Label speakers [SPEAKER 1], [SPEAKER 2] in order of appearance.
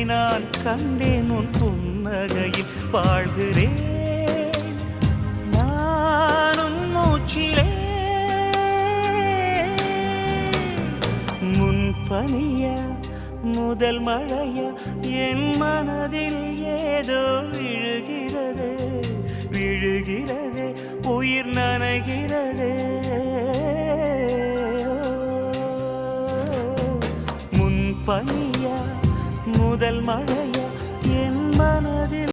[SPEAKER 1] நான் கண்டேன் உன் புன்னகையில் வாழ்கிறேன் நான் உன் மூச்சிலே முன் பனிய முதல் மழைய என் மனதில் ஏதோ விழுகிறது விழுகிறது உயிர் நனைகிறது முன் பனிய முதல் மழை